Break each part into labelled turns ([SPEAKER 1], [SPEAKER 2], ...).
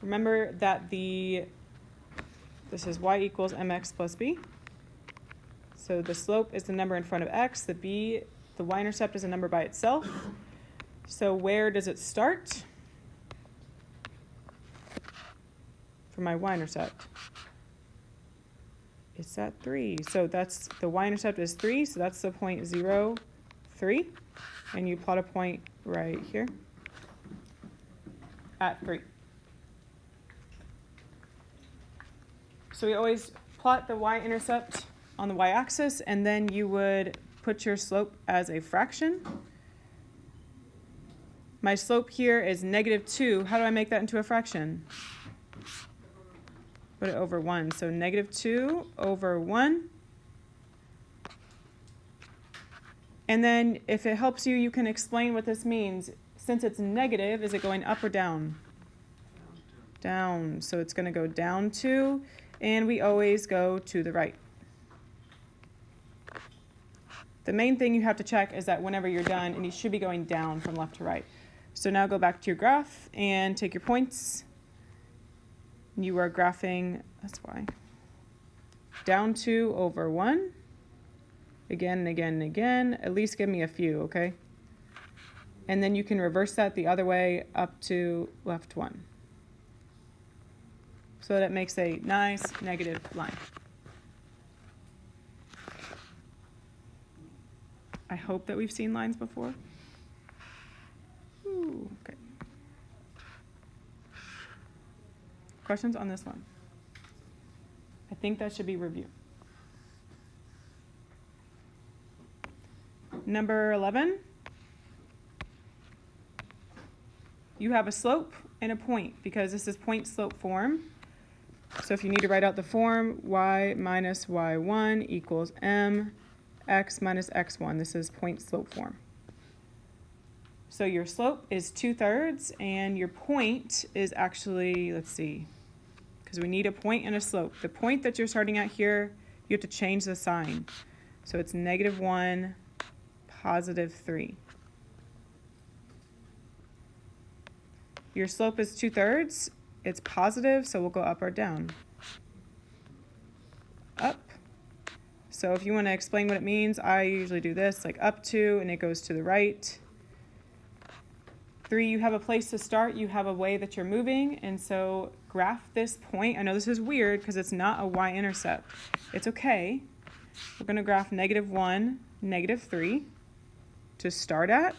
[SPEAKER 1] Remember that this is y equals mx plus b. So the slope is the number in front of x. The y-intercept is a number by itself. So where does it start for my y-intercept? It's at 3. So that's the y-intercept is 3. So that's the point 0, 3. And you plot a point right here at 3. So we always plot the y-intercept on the y-axis, and then you would put your slope as a fraction. My slope here is -2. How do I make that into a fraction? Put it over 1. So -2 over 1. And then if it helps you, you can explain what this means. Since it's negative, is it going up or down? Down. So it's going to go down 2, and we always go to the right. The main thing you have to check is that whenever you're done, and you should be going down from left to right. So now go back to your graph and take your points. You are graphing, that's why, down 2 over 1. Again and again and again. At least give me a few, okay? And then you can reverse that the other way up to left 1. So that makes a nice negative line. I hope that we've seen lines before. Ooh, okay. Questions on this one? I think that should be review. Number 11. You have a slope and a point because this is point slope form. So if you need to write out the form, y minus y1 equals m x minus x1. This is point slope form. So your slope is 2/3 and your point is actually, let's see, because we need a point and a slope. The point that you're starting at here, you have to change the sign. So it's -1, +3. Your slope is 2/3. It's positive, so we'll go up or down. Up. So if you want to explain what it means, I usually do this, like up 2, and it goes to the right. 3, you have a place to start. You have a way that you're moving, and so graph this point. I know this is weird because it's not a y-intercept. It's okay. We're going to graph -1, -3 to start at,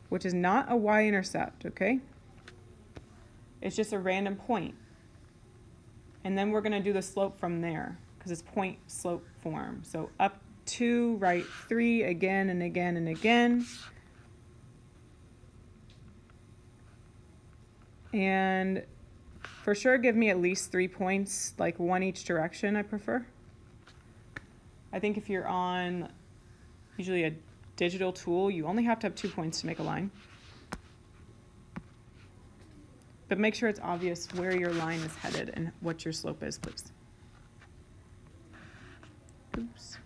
[SPEAKER 1] which is not a y-intercept, okay? It's just a random point. And then we're going to do the slope from there because it's point slope form. So up 2, right 3, again and again and again. And for sure give me at least 3 points, like 1 each direction I prefer. I think if you're on usually a digital tool, you only have to have 2 points to make a line. But make sure it's obvious where your line is headed and what your slope is, please. Oops.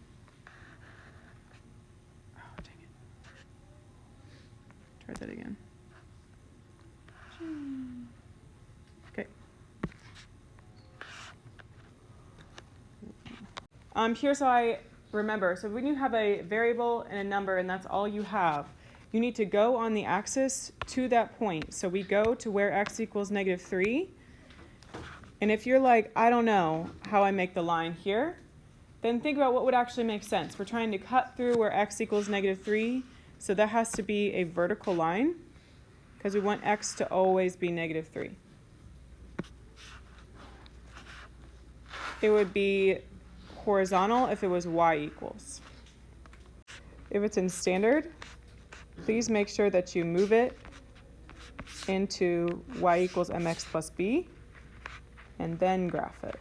[SPEAKER 1] Oh, dang it. Try that again. Okay. Here's how I remember. So when you have a variable and a number and that's all you have, you need to go on the axis to that point. So we go to where x equals -3. And if you're like, I don't know how I make the line here, then think about what would actually make sense. We're trying to cut through where x equals -3. So that has to be a vertical line because we want x to always be -3. It would be horizontal if it was y equals. If it's in standard, please make sure that you move it into y equals mx plus b and then graph it.